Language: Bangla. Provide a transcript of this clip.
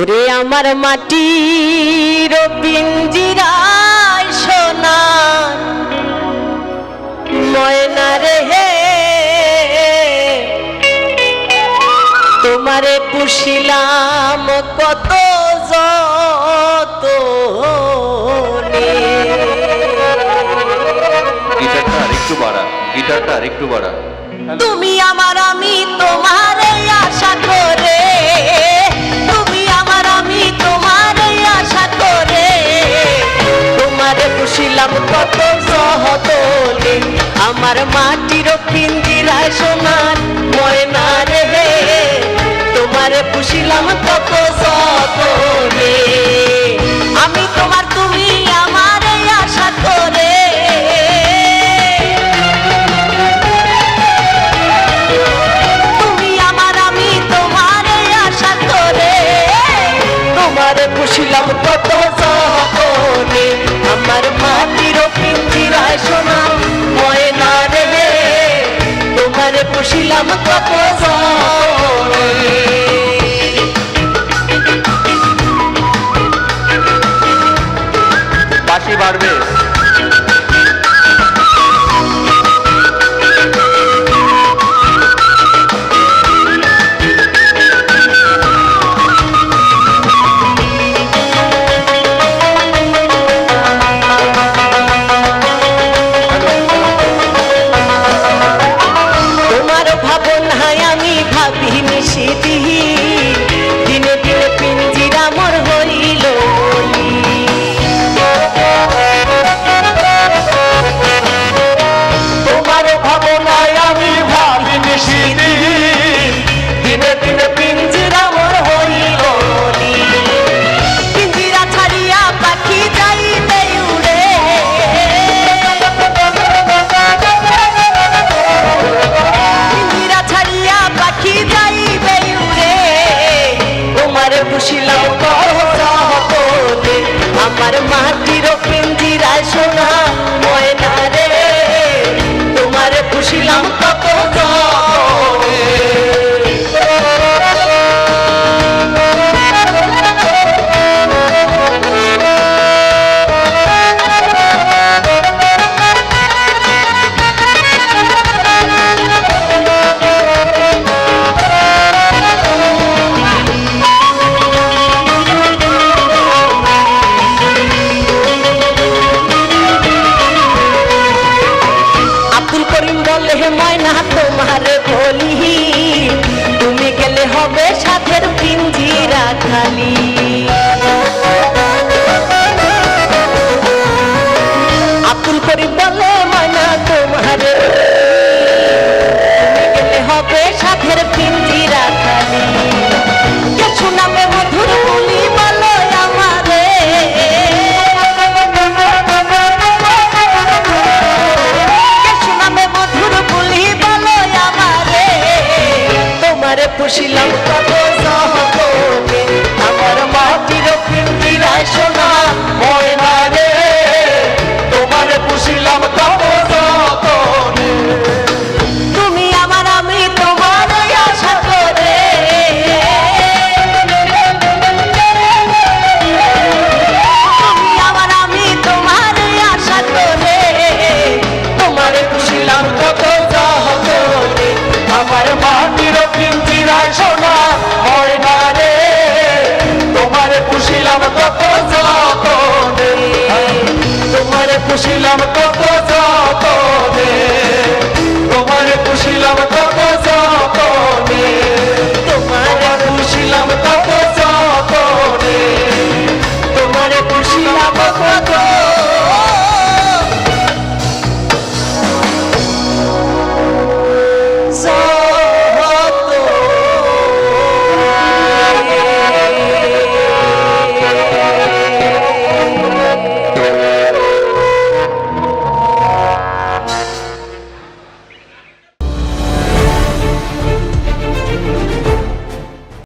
ওরে আমার মাটির পিঞ্জিরায় সোনার ময়না রে হে, তোমারে পুষিলাম কত যতনে। গিটারটা আরেকটু বাড়া, গিটারটা আরেকটু বাড়া। তুমি আমার আমি তোমার আশা করে, তুমি আমার আমি তোমার আশা করে, তোমারে পুষিলাম কত যতনে। আমার মাটির পিঞ্জিরায় সোনার ময়না রে হে, তোমারে পুষিলাম কত যতনে। আমি তোমার তুমি আমার আশা করে, তুমি আমার আমি তোমার আশা করে, তোমারে পুষিলাম কত যতনে। আমার মাটির পিঞ্জিরায় সোনার ময়না রে হে, তোমারে পুষিলাম কত যতনে। বাঁশি বাড়বে। তোমার ভাবনায় আমি ভাবি নিশিদিহি, দিনে দিনে পিঞ্জিরা মোর হইল বলি। তোমার ভাবনায় আমি ভাবি নিশিদিহি, দিনে দিনে পিঞ্জিরা মোর হইল বলি। পিঞ্জিরা ছাড়িয়া পাখি যাইবে উড়ে, পিঞ্জিরা ছাড়িয়া পাখি যাইবে উড়ে, তোমারে পুষিলাম কত যতনে। আমার মাটির পিঞ্জিরায় সোনা ময়না রে, তোমারে পুষিলাম কত যতনে। আব্দুল করিম বলে ময়না তোমারে বলি, তুমি গেলে হবে সাথের পিঞ্জিরা খালি। আব্দুল করিম বলে ময়না তোমারে, তুমি গেলে হবে সাথের পিঞ্জিরা খালি। কে শুনাবে মধুর বলি বলো আমারে, তোমারে পুষিলাম কত যতনে। আমার মাটির পিঞ্জিরায় সোনা ময়না রে, তোমারে পুষিলাম কত যতনে। তুমি আমার আমি তোমার আশা করে, তুমি আমার আমি তোমার আশা করে, তোমারে পুষিলাম কত যতনে। আমার মাটির পিঞ্জিরায় সোনা ময়না রে, তোমারে পুষিলাম কত যতনে, তোমারে পুষিলাম কত